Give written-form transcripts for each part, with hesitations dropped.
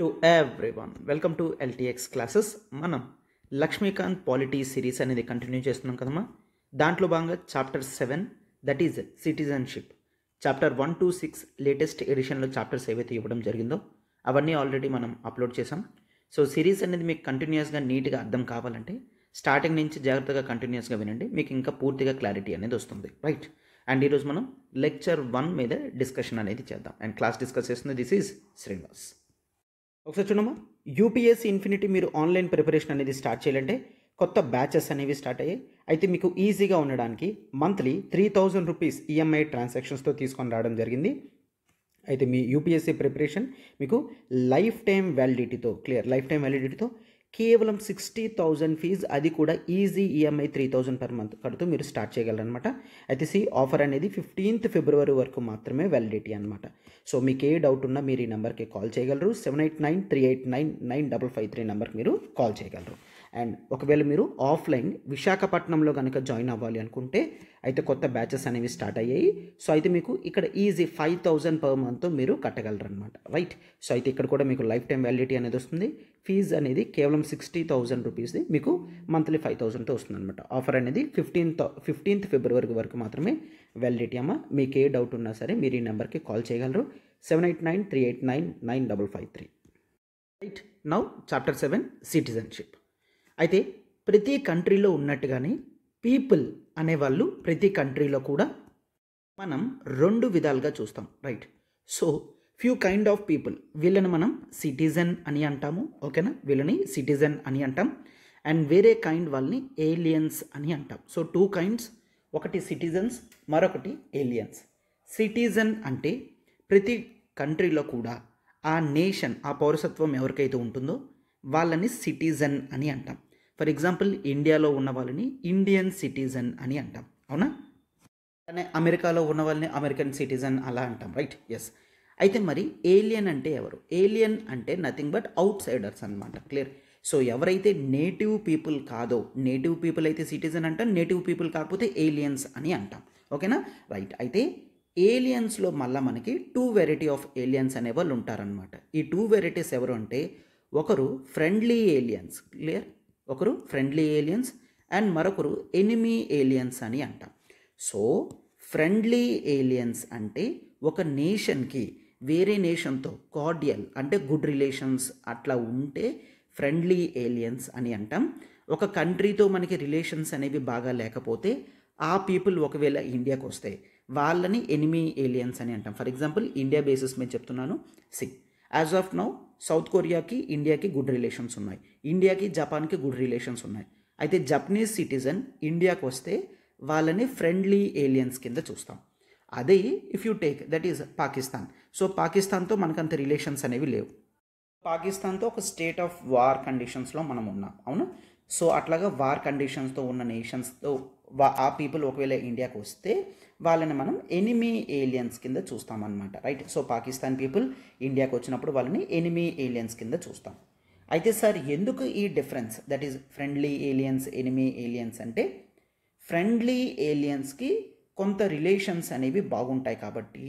To everyone welcome to LTX classes. మనం Laxmikanth polity series అనేది continue చేస్తున్నాం కదమ్మా. దాంట్లో భాగంగా chapter 7 that is citizenship, chapter 1 to 6 latest ఎడిషన్లో చాప్టర్స్ ఏవైతే ఇవ్వడం జరిగిందో అవన్నీ ఆల్రెడీ మనం అప్లోడ్ చేసాం. సో సిరీస్ అనేది మీకు కంటిన్యూస్గా నీట్గా అర్థం కావాలంటే స్టార్టింగ్ నుంచి జాగ్రత్తగా కంటిన్యూస్గా వినండి, మీకు ఇంకా పూర్తిగా క్లారిటీ అనేది వస్తుంది, రైట్? అండ్ ఈరోజు మనం లెక్చర్ 1 మీద డిస్కషన్ అనేది చేద్దాం. అండ్ క్లాస్ డిస్కస్ చేస్తుంది దిస్ ఈజ్ శ్రీనివాస్. ఒకసారి చూడమ్మా, యూపీఎస్సీ ఇన్ఫినిటీ మీరు ఆన్లైన్ ప్రిపరేషన్ అనేది స్టార్ట్ చేయాలంటే కొత్త బ్యాచెస్ అనేవి స్టార్ట్ అయ్యాయి. అయితే మీకు ఈజీగా ఉండడానికి మంత్లీ 3000 రూపీస్ ఈఎంఐ ట్రాన్సాక్షన్స్తో తీసుకొని రావడం జరిగింది. అయితే మీ యూపీఎస్సీ ప్రిపరేషన్ మీకు లైఫ్ టైం వ్యాలిడిటీతో కేవలం 60,000 ఫీజు, అది కూడా ఈజీ ఈఎంఐ 3000 పర్ మంత్ కడుతూ మీరు స్టార్ట్ చేయగలరనమాట. అయితే ఆఫర్ అనేది 15th ఫిబ్రవరి వరకు మాత్రమే వ్యాలిడిటీ అనమాట. సో మీకు ఏ డౌట్ ఉన్నా మీరు ఈ నెంబర్కి కాల్ చేయగలరు. 7893899553 నెంబర్కి మీరు కాల్ చేయగలరు. అండ్ ఒకవేళ మీరు ఆఫ్లైన్ విశాఖపట్నంలో కనుక జాయిన్ అవ్వాలి అనుకుంటే అయితే కొత్త బ్యాచెస్ అనేవి స్టార్ట్ అయ్యాయి. సో అయితే మీకు ఇక్కడ ఈజీ 5000 పర్ మంత్ మీరు కట్టగలరు అనమాట, రైట్? సో అయితే ఇక్కడ కూడా మీకు లైఫ్ టైం వ్యాలిడిటీ అనేది వస్తుంది. ఫీజు అనేది కేవలం 60,000 రూపీస్ది మీకు మంత్లీ 5000తో వస్తుంది అనమాట. ఆఫర్ అనేది 15th ఫిబ్రవరి వరకు మాత్రమే వ్యాలిడిటీ అమ్మ. మీకు ఏ డౌట్ ఉన్నా సరే మీరు ఈ నెంబర్కి కాల్ చేయగలరు. 7893899553. Right, now chapter 7 citizenship. అయితే ప్రతి కంట్రీలో ఉన్నట్టుగానే పీపుల్ అనేవాళ్ళు ప్రతి కంట్రీలో కూడా మనం 2 విధాలుగా చూస్తాం, right? So few kind of people, వీళ్ళని మనం సిటిజన్ అని అంటాము, ఓకేనా? వీళ్ళని సిటిజన్ అని అంటాం. అండ్ వేరే కైండ్ వాళ్ళని ఏలియన్స్ అని అంటాం. సో 2 కైండ్స్, ఒకటి సిటిజన్స్, మరొకటి ఏలియన్స్. సిటిజన్ అంటే ప్రతి కంట్రీలో కూడా ఆ నేషన్, ఆ పౌరసత్వం ఎవరికైతే ఉంటుందో వాళ్ళని సిటిజన్ అని అంటాం. ఫర్ ఎగ్జాంపుల్ ఇండియాలో ఉన్న వాళ్ళని ఇండియన్ సిటిజన్ అని అంటాం, అవునా? అలానే అమెరికాలో ఉన్న వాళ్ళని అమెరికన్ సిటిజన్ అలా అంటాం, రైట్? ఎస్. అయితే మరి ఏలియన్ అంటే ఎవరు? ఏలియన్ అంటే నథింగ్ బట్ అవుట్ సైడర్స్ అనమాట, క్లియర్? సో ఎవరైతే నేటివ్ పీపుల్ కాదో, నేటివ్ పీపుల్ అయితే సిటిజన్ అంటాం, నేటివ్ పీపుల్ కాకపోతే ఏలియన్స్ అని అంటాం, ఓకేనా? రైట్. అయితే ఏలియన్స్లో మళ్ళీ మనకి 2 వెరైటీ ఆఫ్ ఏలియన్స్ అనే వాళ్ళు ఉంటారనమాట. ఈ 2 వెరైటీస్ ఎవరు అంటే ఒకరు ఫ్రెండ్లీ ఏలియన్స్, క్లియర్? ఒకరు ఫ్రెండ్లీ ఏలియన్స్ అండ్ మరొకరు ఎనిమీ ఏలియన్స్ అని అంటాం. సో ఫ్రెండ్లీ ఏలియన్స్ అంటే ఒక నేషన్కి వేరే నేషన్తో కార్డియల్ అంటే గుడ్ రిలేషన్స్ అట్లా ఉంటే ఫ్రెండ్లీ ఏలియన్స్ అని అంటాం. ఒక కంట్రీతో మనకి రిలేషన్స్ అనేవి బాగా లేకపోతే ఆ పీపుల్ ఒకవేళ ఇండియాకి వస్తే వాళ్ళని ఎనిమీ ఏలియన్స్ అని అంటాం. ఫర్ ఎగ్జాంపుల్ ఇండియా బేసిస్ మీద చెప్తున్నాను. యాజ్ ఆఫ్ నౌ సౌత్ కొరియాకి ఇండియాకి గుడ్ రిలేషన్స్ ఉన్నాయి, ఇండియాకి జపాన్కి గుడ్ రిలేషన్స్ ఉన్నాయి. అయితే జపనీస్ సిటిజన్ ఇండియాకి వస్తే వాళ్ళని ఫ్రెండ్లీ ఏలియన్స్ కింద చూస్తాం. అదే if you take that is Pakistan. So పాకిస్తాన్తో మనకంత రిలేషన్స్ అనేవి లేవు. పాకిస్తాన్తో ఒక స్టేట్ ఆఫ్ వార్ కండిషన్స్లో మనం ఉన్నాం, అవును? సో అట్లాగా వార్ కండిషన్స్తో ఉన్న నేషన్స్తో ఆ పీపుల్ ఒకవేళ ఇండియాకి వస్తే వాళ్ళని మనం ఎనిమీ ఏలియన్స్ కింద చూస్తామన్నమాట, రైట్? సో పాకిస్తాన్ పీపుల్ ఇండియాకి వచ్చినప్పుడు వాళ్ళని ఎనిమీ ఏలియన్స్ కింద చూస్తాం. అయితే సార్ ఎందుకు ఈ difference, that is friendly aliens enemy aliens అంటే ఫ్రెండ్లీ ఏలియన్స్కి కొంత రిలేషన్స్ అనేవి బాగుంటాయి కాబట్టి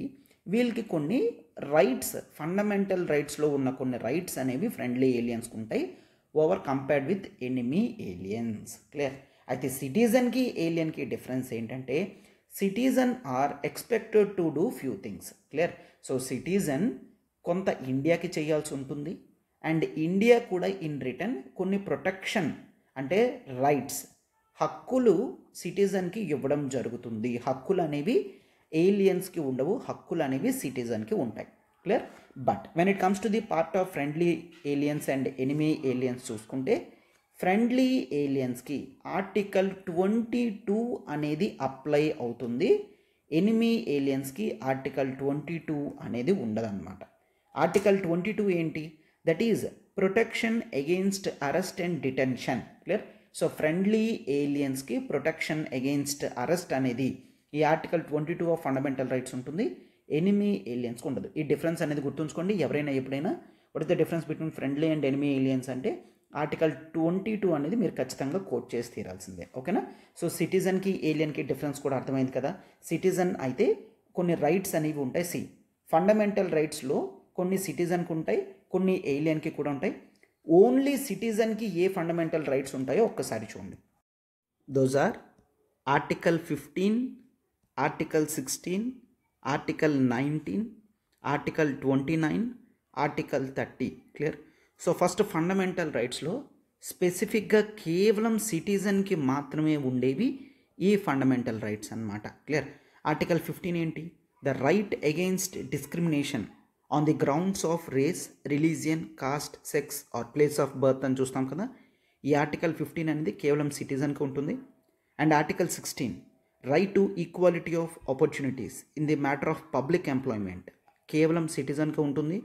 వీళ్ళకి కొన్ని రైట్స్, ఫండమెంటల్ రైట్స్లో ఉన్న కొన్ని రైట్స్ అనేవి ఫ్రెండ్లీ ఏలియన్స్కి ఉంటాయి over compared with enemy aliens, clear? అయితే సిటిజన్కి ఏలియన్కి డిఫరెన్స్ ఏంటంటే citizen are expected to do few things, clear? So citizen కొంత ఇండియాకి చేయాల్సి ఉంటుంది అండ్ ఇండియా కూడా ఇన్ రిటర్న్ కొన్ని ప్రొటెక్షన్ అంటే రైట్స్, హక్కులు సిటిజన్కి ఇవ్వడం జరుగుతుంది. హక్కులు అనేవి ఏలియన్స్కి ఉండవు, హక్కులు అనేవి సిటిజన్కి ఉంటాయి, clear? But when it comes to the part of friendly aliens and enemy aliens చూసుకుంటే ఫ్రెండ్లీ ఏలియన్స్కి ఆర్టికల్ 22 అనేది అప్లై అవుతుంది, ఎనిమీ ఏలియన్స్కి ఆర్టికల్ 22 అనేది ఉండదన్నమాట. ఆర్టికల్ 22 ఏంటి? That is protection against arrest and detention, clear? So friendly ఏలియన్స్కి ప్రొటెక్షన్ అగెయిన్స్ట్ అరెస్ట్ అనేది ఈ article 22 of fundamental rights ఉంటుంది, ఎనిమీ ఏలియన్స్కి ఉండదు. ఈ డిఫరెన్స్ అనేది గుర్తుంచుకోండి ఎవరైనా ఎప్పుడైనా. What is the difference between friendly and enemy aliens అంటే ఆర్టికల్ 22 అనేది మీరు ఖచ్చితంగా కోట్ చేసి తీరాల్సిందే, ఓకేనా? సో సిటిజన్కి ఏలియన్కి డిఫరెన్స్ కూడా అర్థమైంది కదా. సిటిజన్ అయితే కొన్ని రైట్స్ అనేవి ఉంటాయి. ఫండమెంటల్ రైట్స్లో కొన్ని సిటిజన్కి ఉంటాయి, కొన్ని ఏలియన్కి కూడా ఉంటాయి. ఓన్లీ సిటిజన్కి ఏ ఫండమెంటల్ రైట్స్ ఉంటాయో ఒక్కసారి చూడండి. Those are article 15, article 16, article 19, article 29, article 30. Clear? So first fundamental రైట్స్లో స్పెసిఫిక్గా కేవలం సిటిజన్కి మాత్రమే ఉండేవి ఈ ఫండమెంటల్ రైట్స్ అన్నమాట. క్లియర్? ఆర్టికల్ 15 ఏంటి? The right against discrimination on the grounds of race, religion, caste, sex or place of birth అని చూస్తాం కదా. ఈ ఆర్టికల్ 15 అనేది కేవలం సిటిజన్కి ఉంటుంది. And article 16 right to equality of opportunities in the matter of public employment కేవలం సిటిజన్కి ఉంటుంది.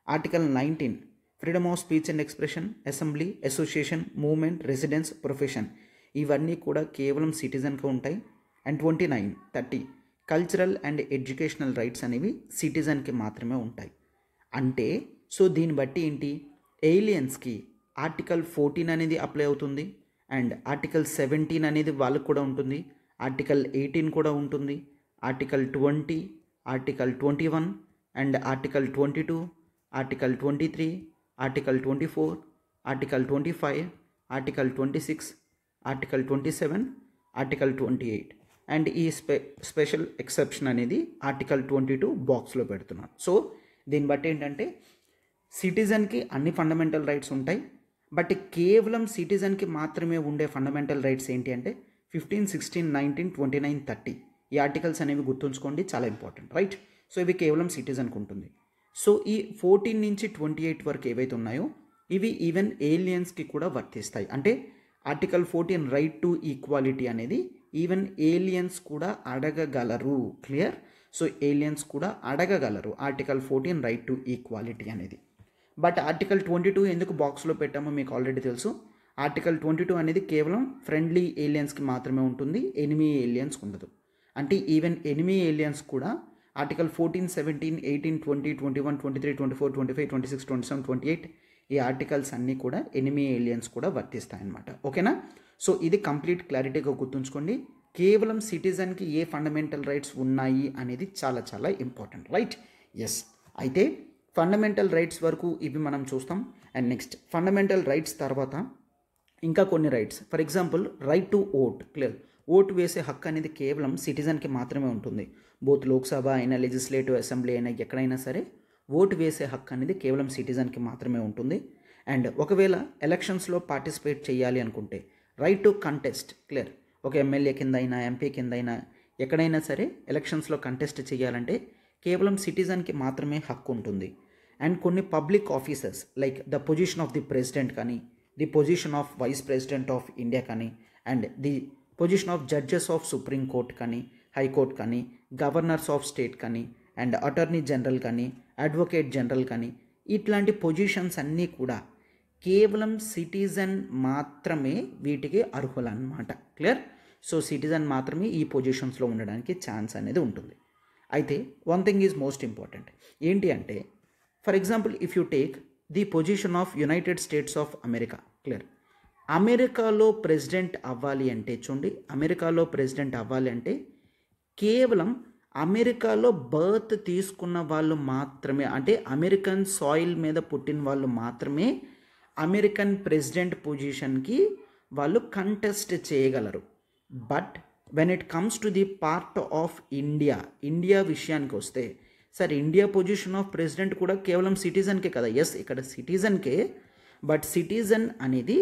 Article 19 freedom of speech and expression, assembly, association, movement, residence, profession ఇవన్నీ కూడా కేవలం సిటిజన్కి ఉంటాయి. And 29, 30 cultural and educational rights అనేవి సిటిజన్కి మాత్రమే ఉంటాయి. అంటే సో దీన్ని బట్టి ఏంటి, ఏలియన్స్కి ఆర్టికల్ 14 అనేది అప్లై అవుతుంది. అండ్ ఆర్టికల్ 17 అనేది వాళ్ళకు కూడా ఉంటుంది. ఆర్టికల్ 18 కూడా ఉంటుంది. Article 20, article 21 and article 22, article 23, article 24, article 25, article 26, article 27, article 28 and ఈ స్పెషల్ ఎక్సెప్షన్ అనేది ఆర్టికల్ 22 బాక్స్లో పెడుతున్నాను. సో దీన్ని బట్టి ఏంటంటే సిటిజన్కి అన్ని ఫండమెంటల్ రైట్స్ ఉంటాయి. బట్ కేవలం సిటిజన్కి మాత్రమే ఉండే ఫండమెంటల్ రైట్స్ ఏంటి అంటే 15, 16, 19, 29, 30 ఈ ఆర్టికల్స్ అనేవి గుర్తుంచుకోండి, చాలా ఇంపార్టెంట్. రైట్? సో ఇవి కేవలం సిటిజన్కి ఉంటుంది. సో ఈ 14 నుంచి 28 వరకు ఏవైతే ఉన్నాయో ఇవి ఈవెన్ ఏలియన్స్కి కూడా వర్తిస్తాయి. అంటే ఆర్టికల్ 14 రైట్ టు ఈక్వాలిటీ అనేది ఈవెన్ ఏలియన్స్ కూడా అడగగలరు. క్లియర్? సో ఏలియన్స్ కూడా అడగగలరు ఆర్టికల్ 14 రైట్ టు ఈక్వాలిటీ అనేది. బట్ ఆర్టికల్ 22 ఎందుకు బాక్స్లో పెట్టామో మీకు ఆల్రెడీ తెలుసు. ఆర్టికల్ 22 అనేది కేవలం ఫ్రెండ్లీ ఏలియన్స్కి మాత్రమే ఉంటుంది, ఎనిమీ ఏలియన్స్కి ఉండదు. అంటే ఈవెన్ ఎనిమీ ఏలియన్స్ కూడా ఆర్టికల్ 14, 17, 18, 20, 21, 23, 24, 25, 26, 27, 28 ఈ ఆర్టికల్స్ అన్నీ కూడా ఎనిమీ ఏలియన్స్ కూడా వర్తిస్తాయన్నమాట. ఓకేనా? సో ఇది కంప్లీట్ క్లారిటీగా గుర్తుంచుకోండి. కేవలం సిటిజన్కి ఏ ఫండమెంటల్ రైట్స్ ఉన్నాయి అనేది చాలా చాలా ఇంపార్టెంట్. రైట్? ఎస్. అయితే ఫండమెంటల్ రైట్స్ వరకు ఇవి మనం చూస్తాం. అండ్ నెక్స్ట్ ఫండమెంటల్ రైట్స్ తర్వాత ఇంకా కొన్ని rights, for example right to vote. Clear? Vote వేసే హక్కు అనేది కేవలం సిటిజన్కి మాత్రమే ఉంటుంది. బోత్ లోక్సభ అయినా, లెజిస్లేటివ్ అసెంబ్లీ అయినా, ఎక్కడైనా సరే ఓటు వేసే హక్కు అనేది కేవలం సిటిజన్కి మాత్రమే ఉంటుంది. అండ్ ఒకవేళ ఎలక్షన్స్లో పార్టిసిపేట్ చేయాలి అనుకుంటే రైట్ టు కంటెస్ట్. క్లియర్? ఒక ఎమ్మెల్యే కింద అయినా, ఎంపీ కింద అయినా, ఎక్కడైనా సరే ఎలక్షన్స్లో కంటెస్ట్ చేయాలంటే కేవలం సిటిజన్కి మాత్రమే హక్కు ఉంటుంది. అండ్ కొన్ని public officers like the position of the president కానీ, the position of vice president of India కానీ, and the position of judges of supreme court కానీ, హైకోర్ట్ కానీ, గవర్నర్స్ ఆఫ్ స్టేట్ కానీ, అండ్ అటార్నీ జనరల్ కానీ, advocate general కానీ ఇట్లాంటి positions అన్నీ కూడా కేవలం సిటిజన్ మాత్రమే వీటికి అర్హులు అన్నమాట. క్లియర్? సో సిటిజన్ మాత్రమే ఈ పొజిషన్స్లో ఉండడానికి ఛాన్స్ అనేది ఉంటుంది. అయితే one thing is most important ఏంటి అంటే, for example if you take the position of United states of America. Clear? అమెరికాలో ప్రెసిడెంట్ అవ్వాలి అంటే చూడండి, అమెరికాలో ప్రెసిడెంట్ అవ్వాలి అంటే కేవలం అమెరికాలో బర్త్ తీసుకున్న వాళ్ళు మాత్రమే, అంటే అమెరికన్ సాయిల్ మీద పుట్టిన వాళ్ళు మాత్రమే అమెరికన్ ప్రెసిడెంట్ పొజిషన్కి వాళ్ళు కంటెస్ట్ చేయగలరు. But when it comes to the part of India విషయానికి వస్తే, sir India position of president కూడా కేవలం సిటిజన్కే కదా. ఎస్, ఇక్కడ సిటిజన్కే. బట్ సిటిజన్ అనేది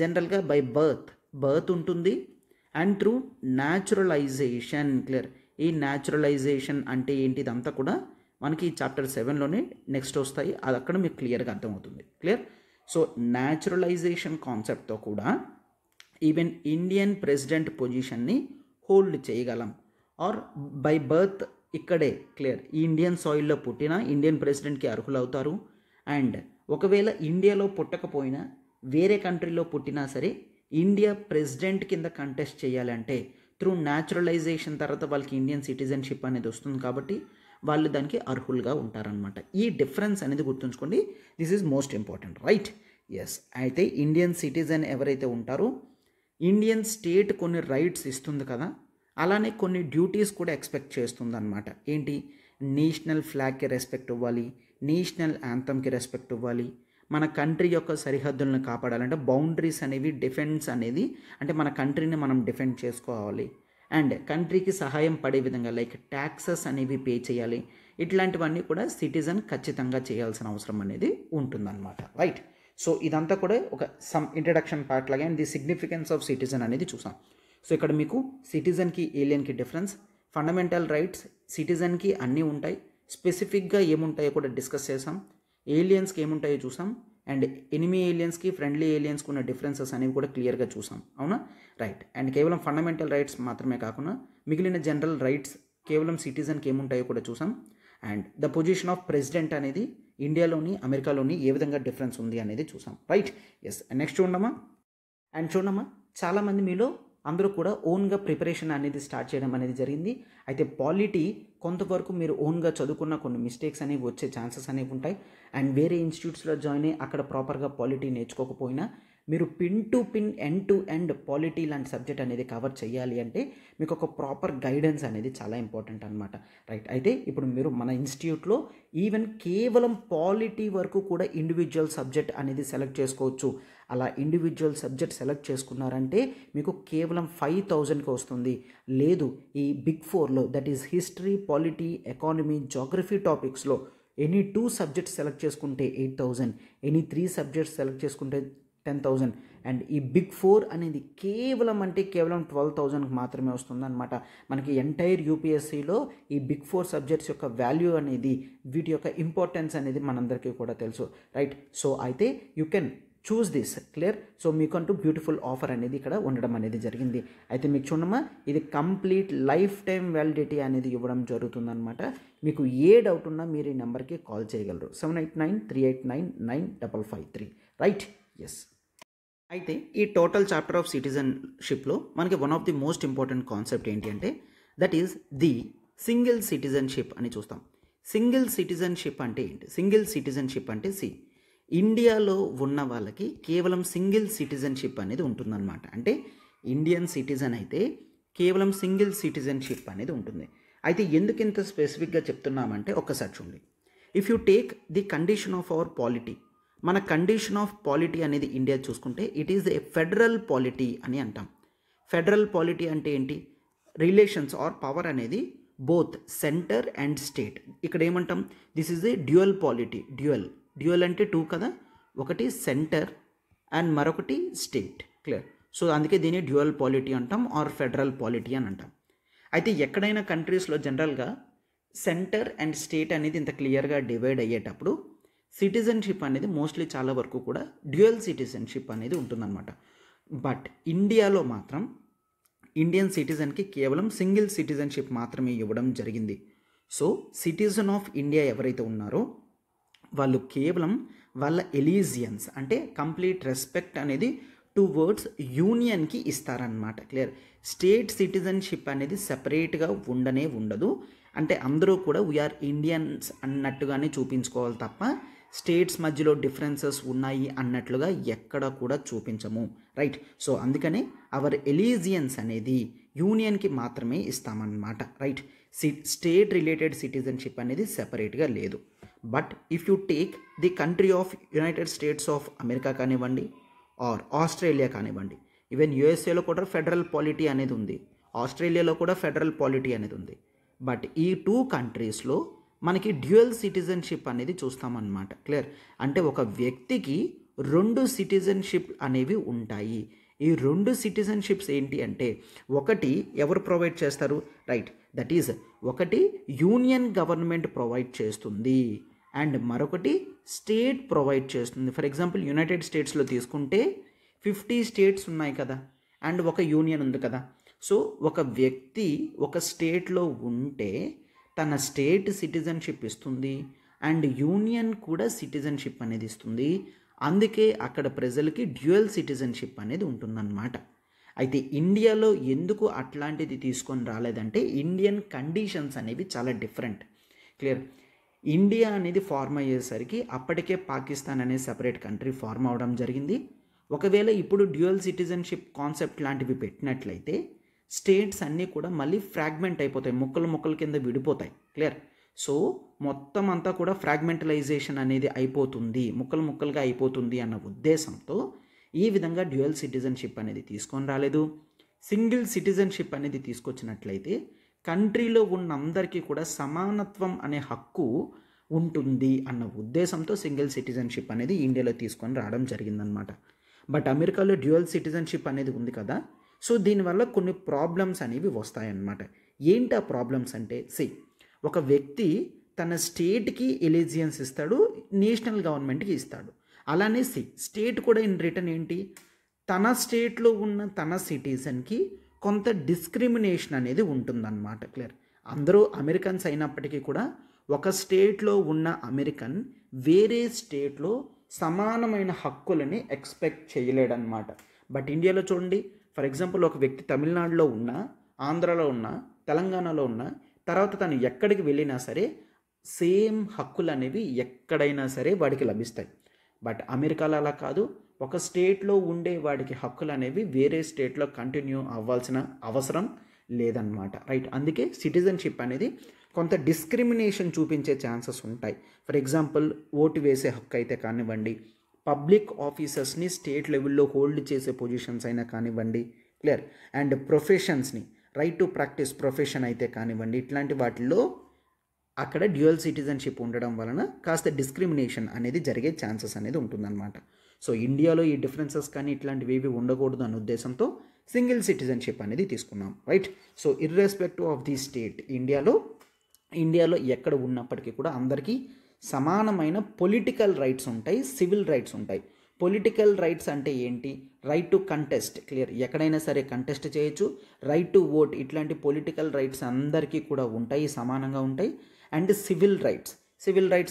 జనరల్గా బై బర్త్ ఉంటుంది అండ్ త్రూ న్యాచురలైజేషన్. క్లియర్? ఈ న్యాచురలైజేషన్ అంటే ఏంటి, ఇదంతా కూడా మనకి చాప్టర్ 7లోనే నెక్స్ట్ వస్తాయి, అది అక్కడ మీకు క్లియర్గా అర్థమవుతుంది. క్లియర్? సో న్యాచురలైజేషన్ కాన్సెప్ట్తో కూడా ఈవెన్ ఇండియన్ ప్రెసిడెంట్ పొజిషన్ని హోల్డ్ చేయగలం. ఆర్ బై బర్త్ ఇక్కడే. క్లియర్? ఈ ఇండియన్ సాయిల్లో పుట్టిన ఇండియన్ ప్రెసిడెంట్కి అర్హులు అవుతారు. అండ్ ఒకవేళ ఇండియాలో పుట్టకపోయినా వేరే కంట్రీలో పుట్టినా సరే ఇండియా ప్రెసిడెంట్ కింద కంటెస్ట్ చేయాలంటే త్రూ న్యాచురలైజేషన్ తర్వాత వాళ్ళకి ఇండియన్ సిటిజన్షిప్ అనేది వస్తుంది కాబట్టి వాళ్ళు దానికి అర్హులుగా ఉంటారనమాట. ఈ డిఫరెన్స్ అనేది గుర్తుంచుకోండి. This is most important. Right? Yes. అయితే ఇండియన్ సిటిజన్ ఎవరైతే ఉంటారో ఇండియన్ స్టేట్ కొన్ని రైట్స్ ఇస్తుంది కదా, అలానే కొన్ని డ్యూటీస్ కూడా ఎక్స్పెక్ట్ చేస్తుంది అనమాట. ఏంటి? నేషనల్ ఫ్లాగ్కి రెస్పెక్ట్ ఇవ్వాలి, నేషనల్ యాంథమ్కి రెస్పెక్ట్ ఇవ్వాలి, మన కంట్రీ యొక్క సరిహద్దులను కాపాడాలంటే బౌండరీస్ అనేవి డిఫెన్స్ అనేది అంటే మన కంట్రీని మనం డిఫెండ్ చేసుకోవాలి, అండ్ కంట్రీకి సహాయం పడే విధంగా లైక్ ట్యాక్సెస్ అనేవి పే చేయాలి. ఇట్లాంటివన్నీ కూడా సిటిజన్ ఖచ్చితంగా చేయాల్సిన అవసరం అనేది ఉంటుందన్నమాట. రైట్. సో ఇదంతా కూడా ఒక సమ్ ఇంట్రడక్షన్ పార్ట్ లాగా and the significance of citizen అనేది చూసాం. సో ఇక్కడ మీకు సిటిజన్కి ఏలియన్కి డిఫరెన్స్, ఫండమెంటల్ రైట్స్ సిటిజన్కి అన్నీ ఉంటాయి, స్పెసిఫిక్గా ఏముంటాయో కూడా డిస్కస్ చేసాం, ఏలియన్స్కి ఏముంటాయో చూసాం, అండ్ ఎనిమీ ఏలియన్స్కి ఫ్రెండ్లీ ఏలియన్స్కి ఉన్న డిఫరెన్సెస్ అనేవి కూడా క్లియర్గా చూసాం. అవునా? రైట్. అండ్ కేవలం ఫండమెంటల్ రైట్స్ మాత్రమే కాకుండా మిగిలిన జనరల్ రైట్స్ కేవలం సిటిజన్కి ఏముంటాయో కూడా చూసాం. And the position of president అనేది ఇండియాలోని అమెరికాలోని ఏ విధంగా డిఫరెన్స్ ఉంది అనేది చూసాం. రైట్. ఎస్. నెక్స్ట్ చూడమ్మా చాలామంది మీలో అందరూ కూడా ఓన్గా ప్రిపరేషన్ అనేది స్టార్ట్ చేయడం అనేది జరిగింది. అయితే పాలిటీ కొంతవరకు మీరు ఓన్గా చదువుకున్న కొన్ని మిస్టేక్స్ అనేవి వచ్చే ఛాన్సెస్ అనేవి ఉంటాయి. అండ్ వేరే ఇన్స్టిట్యూట్స్లో జాయిన్ అయ్యి అక్కడ ప్రాపర్గా పాలిటీ నేర్చుకోకపోయినా మీరు pin to pin end to end polity లాంటి సబ్జెక్ట్ అనేది కవర్ చేయాలి అంటే మీకు ఒక ప్రాపర్ గైడెన్స్ అనేది చాలా ఇంపార్టెంట్ అనమాట. రైట్. అయితే ఇప్పుడు మీరు మన ఇన్స్టిట్యూట్లో ఈవెన్ కేవలం పాలిటీ వరకు కూడా ఇండివిజువల్ సబ్జెక్ట్ అనేది సెలెక్ట్ చేసుకోవచ్చు. అలా ఇండివిజువల్ సబ్జెక్ట్ సెలెక్ట్ చేసుకున్నారంటే మీకు కేవలం 5,000కి వస్తుంది. లేదు ఈ బిగ్ 4లో that is history, polity, economy, geography టాపిక్స్లో ఎనీ 2 సబ్జెక్ట్స్ సెలెక్ట్ చేసుకుంటే 8,000, ఎనీ 3 సబ్జెక్ట్స్ సెలెక్ట్ చేసుకుంటే 10,000, అండ్ ఈ బిగ్ 4 అనేది కేవలం 12,000కి మాత్రమే వస్తుందన్నమాట. మనకి ఎంటైర్ యూపీఎస్సీలో ఈ బిగ్ 4 సబ్జెక్ట్స్ యొక్క వాల్యూ అనేది, వీటి యొక్క ఇంపార్టెన్స్ అనేది మనందరికీ కూడా తెలుసు. రైట్. సో అయితే you can choose this. Clear. So మీకంటూ బ్యూటిఫుల్ ఆఫర్ అనేది ఇక్కడ ఉండడం అనేది జరిగింది. అయితే మీకు చూడమ్మా ఇది కంప్లీట్ లైఫ్ టైం వ్యాలిడిటీ అనేది ఇవ్వడం జరుగుతుందన్నమాట. మీకు ఏ డౌట్ ఉన్నా మీరు ఈ నెంబర్కి కాల్ చేయగలరు. 7893899553. రైట్. ఎస్. అయితే ఈ టోటల్ చాప్టర్ ఆఫ్ సిటిజన్షిప్లో మనకి one of the most important concept ఏంటి అంటే that is the single citizenship అని చూస్తాం. సింగిల్ సిటిజన్షిప్ అంటే ఏంటి? సింగిల్ సిటిజన్షిప్ అంటే ఇండియాలో ఉన్న వాళ్ళకి కేవలం సింగిల్ సిటిజన్షిప్ అనేది ఉంటుందన్నమాట. అంటే ఇండియన్ సిటిజన్ అయితే కేవలం సింగిల్ సిటిజన్షిప్ అనేది ఉంటుంది. అయితే ఎందుకు ఇంత స్పెసిఫిక్గా చెప్తున్నామంటే ఒక్కసారి చూడండి. If you take the condition of our polity, మన కండిషన్ ఆఫ్ పాలిటీ అనేది ఇండియా చూసుకుంటే it is a federal polity అని అంటాం. ఫెడరల్ పాలిటీ అంటే ఏంటి? రిలేషన్స్ ఆర్ పవర్ అనేది బోత్ సెంటర్ అండ్ స్టేట్. ఇక్కడ ఏమంటాం? This is a dual polity. Dual అంటే 2 కదా, ఒకటి సెంటర్ అండ్ మరొకటి స్టేట్. క్లియర్. సో అందుకే దీన్ని డ్యూయల్ పాలిటీ అంటాం ఆర్ ఫెడరల్ పాలిటీ అని అంటాం. అయితే ఎక్కడైనా కంట్రీస్లో జనరల్గా సెంటర్ అండ్ స్టేట్ అనేది ఇంత క్లియర్గా డివైడ్ అయ్యేటప్పుడు సిటిజన్షిప్ అనేది మోస్ట్లీ చాలా వరకు కూడా డ్యూయల్ సిటిజన్షిప్ అనేది ఉంటుందన్నమాట. బట్ ఇండియాలో మాత్రం ఇండియన్ సిటిజన్కి కేవలం సింగిల్ సిటిజన్షిప్ మాత్రమే ఇవ్వడం జరిగింది. సో సిటిజన్ ఆఫ్ ఇండియా ఎవరైతే ఉన్నారో వాళ్ళు కేవలం వాళ్ళ ఎలీజియన్స్ అంటే కంప్లీట్ రెస్పెక్ట్ అనేది టువర్డ్స్ యూనియన్కి ఇస్తారనమాట. క్లియర్. స్టేట్ సిటిజన్షిప్ అనేది సెపరేట్గా ఉండదు. అంటే అందరూ కూడా వీఆర్ ఇండియన్స్ అన్నట్టుగానే చూపించుకోవాలి తప్ప స్టేట్స్ మధ్యలో డిఫరెన్సెస్ ఉన్నాయి అన్నట్లుగా ఎక్కడ కూడా చూపించము. రైట్. సో అందుకనే అవర్ ఎలీజియన్స్ అనేది యూనియన్కి మాత్రమే ఇస్తామన్నమాట. రైట్. స్టేట్ రిలేటెడ్ సిటిజన్షిప్ అనేది సెపరేట్గా లేదు. But if you take the country of United states of America కానివ్వండి ఆర్ ఆస్ట్రేలియా కానివ్వండి, ఈవెన్ యూఎస్ఏలో కూడా ఫెడరల్ పాలిటీ అనేది ఉంది, ఆస్ట్రేలియాలో కూడా ఫెడరల్ పాలిటీ అనేది ఉంది. బట్ ఈ 2 కంట్రీస్లో మనకి డ్యూయల్ సిటిజన్షిప్ అనేది చూస్తామన్నమాట. క్లియర్. అంటే ఒక వ్యక్తికి 2 సిటిజన్షిప్ అనేవి ఉంటాయి. ఈ 2 సిటిజన్షిప్స్ ఏంటి అంటే ఒకటి ఎవరు ప్రొవైడ్ చేస్తారు? రైట్. దట్ ఈజ్ ఒకటి యూనియన్ గవర్నమెంట్ ప్రొవైడ్ చేస్తుంది అండ్ మరొకటి స్టేట్ ప్రొవైడ్ చేస్తుంది. ఫర్ ఎగ్జాంపుల్ యునైటెడ్ స్టేట్స్లో తీసుకుంటే 50 స్టేట్స్ ఉన్నాయి కదా అండ్ ఒక యూనియన్ ఉంది కదా. సో ఒక వ్యక్తి ఒక స్టేట్లో ఉంటే తన స్టేట్ సిటిజన్షిప్ ఇస్తుంది అండ్ యూనియన్ కూడా సిటిజన్షిప్ అనేది ఇస్తుంది. అందుకే అక్కడ ప్రజలకి డ్యూయల్ సిటిజన్షిప్ అనేది ఉంటుందన్నమాట. అయితే ఇండియాలో ఎందుకు అట్లాంటిది తీసుకొని రాలేదంటే ఇండియన్ కండిషన్స్ అనేవి చాలా డిఫరెంట్. క్లియర్. ఇండియా అనేది ఫార్మ్ అయ్యేసరికి అప్పటికే పాకిస్తాన్ అనే సెపరేట్ కంట్రీ ఫార్మ్ అవడం జరిగింది. ఒకవేళ ఇప్పుడు డ్యూయల్ సిటిజన్షిప్ కాన్సెప్ట్ లాంటివి పెట్టినట్లయితే స్టేట్స్ అన్నీ కూడా మళ్ళీ ఫ్రాగ్మెంట్ అయిపోతాయి, ముక్కలు కింద విడిపోతాయి. క్లియర్. సో మొత్తం అంతా కూడా ఫ్రాగ్మెంటలైజేషన్ అనేది అయిపోతుంది, ముక్కలు ముక్కలుగా అయిపోతుంది అన్న ఉద్దేశంతో ఈ విధంగా డ్యూయల్ సిటిజన్షిప్ అనేది తీసుకొని రాలేదు. సింగిల్ సిటిజన్షిప్ అనేది తీసుకొచ్చినట్లయితే కంట్రీలో ఉన్న అందరికీ కూడా సమానత్వం అనే హక్కు ఉంటుంది అన్న ఉద్దేశంతో సింగిల్ సిటిజన్షిప్ అనేది ఇండియాలో తీసుకొని రావడం జరిగిందనమాట. బట్ అమెరికాలో డ్యూయల్ సిటిజన్షిప్ అనేది ఉంది కదా, సో దీనివల్ల కొన్ని ప్రాబ్లమ్స్ అనేవి వస్తాయన్నమాట. ఏంటి ఆ ప్రాబ్లమ్స్ అంటే, ఒక వ్యక్తి తన స్టేట్కి ఎలిజియన్స్ ఇస్తాడు, నేషనల్ గవర్నమెంట్కి ఇస్తాడు. అలానే స్టేట్ కూడా ఇన్ రిటర్న్ ఏంటి, తన స్టేట్లో ఉన్న తన సిటిజన్కి కొంత డిస్క్రిమినేషన్ అనేది ఉంటుందన్నమాట. క్లియర్? అందరూ అమెరికన్స్ అయినప్పటికీ కూడా ఒక స్టేట్లో ఉన్న అమెరికన్ వేరే స్టేట్లో సమానమైన హక్కులని ఎక్స్పెక్ట్ చేయలేడన్నమాట. బట్ ఇండియాలో చూడండి, ఫర్ ఎగ్జాంపుల్ ఒక వ్యక్తి తమిళనాడులో ఉన్న, ఆంధ్రాలో ఉన్న, తెలంగాణలో ఉన్న, తర్వాత తను ఎక్కడికి వెళ్ళినా సరే సేమ్ హక్కులు అనేవి ఎక్కడైనా సరే వాడికి లభిస్తాయి. బట్ అమెరికాలో అలా కాదు. ఒక స్టేట్లో ఉండే వాడికి హక్కులు అనేవి వేరే స్టేట్లో కంటిన్యూ అవ్వాల్సిన అవసరం లేదన్నమాట. రైట్? అందుకే సిటిజన్షిప్ అనేది కొంత డిస్క్రిమినేషన్ చూపించే ఛాన్సెస్ ఉంటాయి. ఫర్ ఎగ్జాంపుల్ ఓటు వేసే హక్కు అయితే కానివ్వండి, పబ్లిక్ ఆఫీసర్స్ని స్టేట్ లెవెల్లో హోల్డ్ చేసే పొజిషన్స్ అయినా కానివ్వండి, క్లియర్, అండ్ ప్రొఫెషన్స్ని, రైట్ టు ప్రాక్టీస్ ప్రొఫెషన్ అయితే కానివ్వండి, ఇట్లాంటి వాటిల్లో అక్కడ డ్యూయల్ సిటిజన్షిప్ ఉండడం వలన కాస్త డిస్క్రిమినేషన్ అనేది జరిగే ఛాన్సెస్ అనేది ఉంటుందన్నమాట. సో ఇండియాలో ఈ డిఫరెన్సెస్ కానీ ఇట్లాంటివి ఏవి ఉండకూడదు అనే ఉద్దేశంతో సింగిల్ సిటిజన్షిప్ అనేది తీసుకున్నాం. Right? So irrespective of the state, ఇండియాలో ఎక్కడ ఉన్నప్పటికీ కూడా అందరికీ సమానమైన పొలిటికల్ రైట్స్ ఉంటాయి, సివిల్ రైట్స్ ఉంటాయి. పొలిటికల్ రైట్స్ అంటే ఏంటి? రైట్ టు కంటెస్ట్, క్లియర్, ఎక్కడైనా సరే కంటెస్ట్ చేయొచ్చు. రైట్ టు ఓట్, ఇట్లాంటి పొలిటికల్ రైట్స్ అందరికీ కూడా ఉంటాయి, సమానంగా ఉంటాయి. అండ్ సివిల్ రైట్స్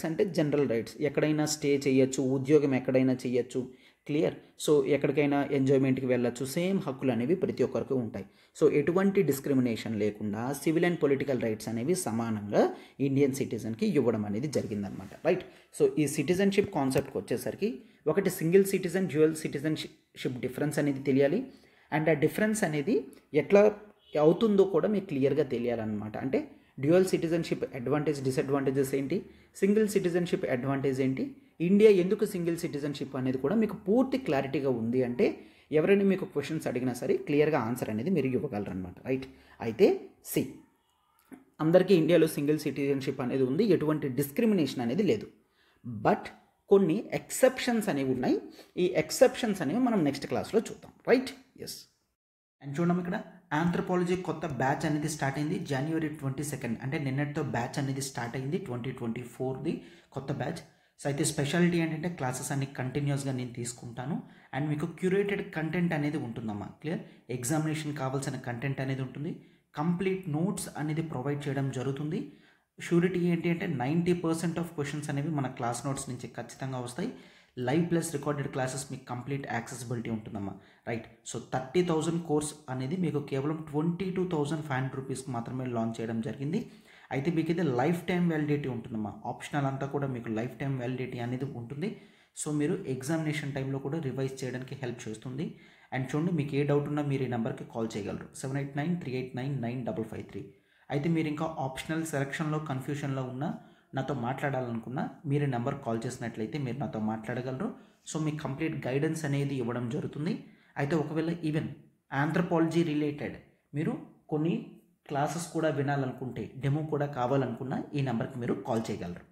అంటే జనరల్ రైట్స్, ఎక్కడైనా స్టే చేయొచ్చు, ఉద్యోగం ఎక్కడైనా చేయొచ్చు, క్లియర్. సో ఎక్కడికైనా ఎంజాయ్మెంట్కి వెళ్ళొచ్చు, సేమ్ హక్కులు అనేవి ప్రతి ఒక్కరికి ఉంటాయి. సో ఎటువంటి డిస్క్రిమినేషన్ లేకుండా సివిల్ అండ్ పొలిటికల్ రైట్స్ అనేవి సమానంగా ఇండియన్ సిటిజన్కి ఇవ్వడం అనేది జరిగిందనమాట. రైట్? సో ఈ సిటిజన్షిప్ కాన్సెప్ట్కి వచ్చేసరికి ఒకటి single citizen, dual citizenship difference అనేది తెలియాలి. అండ్ ఆ డిఫరెన్స్ అనేది ఎట్లా అవుతుందో కూడా మీకు క్లియర్గా తెలియాలన్నమాట. అంటే డ్యూయల్ సిటిజన్షిప్ అడ్వాంటేజ్, డిసడ్వాంటేజెస్ ఏంటి, సింగిల్ సిటిజన్షిప్ అడ్వాంటేజ్ ఏంటి, ఇండియా ఎందుకు సింగిల్ సిటిజన్షిప్ అనేది కూడా మీకు పూర్తి క్లారిటీగా ఉంది అంటే ఎవరైనా మీకు క్వశ్చన్స్ అడిగినా సరే క్లియర్గా ఆన్సర్ అనేది మీరు ఇవ్వగలరు అనమాట. రైట్? అయితే అందరికీ ఇండియాలో సింగిల్ సిటిజన్షిప్ అనేది ఉంది, ఎటువంటి డిస్క్రిమినేషన్ అనేది లేదు. బట్ కొన్ని ఎక్సెప్షన్స్ అనేవి ఉన్నాయి. ఈ ఎక్సెప్షన్స్ అనేవి మనం నెక్స్ట్ క్లాస్లో చూద్దాం. రైట్? ఎస్. అండ్ చూడడం ఇక్కడ ఆంథ్రోపాలజీ కొత్త బ్యాచ్ అనేది స్టార్ట్ అయింది January 22, అంటే నిన్నటితో బ్యాచ్ అనేది స్టార్ట్ అయింది 2024ది కొత్త బ్యాచ్. సో అయితే స్పెషాలిటీ ఏంటంటే క్లాసెస్ అన్ని కంటిన్యూస్గా నేను తీసుకుంటాను అండ్ మీకు క్యూరేటెడ్ కంటెంట్ అనేది ఉంటుందమ్మా. క్లియర్? ఎగ్జామినేషన్ కావాల్సిన కంటెంట్ అనేది ఉంటుంది, కంప్లీట్ నోట్స్ అనేది ప్రొవైడ్ చేయడం జరుగుతుంది. షూరిటీ ఏంటి అంటే 90% ఆఫ్ క్వశ్చన్స్ అనేవి మన క్లాస్ నోట్స్ నుంచి ఖచ్చితంగా వస్తాయి. లైవ్ ప్లస్ రికార్డెడ్ క్లాసెస్ మీకు కంప్లీట్ యాక్సెసిబిలిటీ ఉంటుందమ్మా. రైట్? సో 30,000 కోర్స్ అనేది మీకు కేవలం 22,500 రూపీస్కి మాత్రమే లాంచ్ చేయడం జరిగింది. అయితే మీకు ఇది లైఫ్ టైం వ్యాలిడిటీ ఉంటుందమ్మా. ఆప్షనల్ అంతా కూడా మీకు లైఫ్ టైం వ్యాలిడిటీ అనేది ఉంటుంది. సో మీరు ఎగ్జామినేషన్ టైంలో కూడా రివైజ్ చేయడానికి హెల్ప్ చేస్తుంది. అండ్ చూడండి, మీకు ఏ డౌట్ ఉన్నా మీరు ఈ నెంబర్కి కాల్ చేయగలరు, 7893899553. అయితే మీరు ఇంకా ఆప్షనల్ సెలక్షన్లో కన్ఫ్యూషన్లో ఉన్నా, నాతో మాట్లాడాలనుకున్నా మీరు నెంబర్ కాల్ చేసినట్లయితే మీరు నాతో మాట్లాడగలరు. సో మీకు కంప్లీట్ గైడెన్స్ అనేది ఇవ్వడం జరుగుతుంది. అయితే ఒకవేళ ఈవెన్ ఆంథ్రోపాలజీ రిలేటెడ్ మీరు కొన్ని క్లాసెస్ కూడా వినాలనుకుంటే, డెమో కూడా కావాలనుకున్నా ఈ నెంబర్కి మీరు కాల్ చేయగలరు.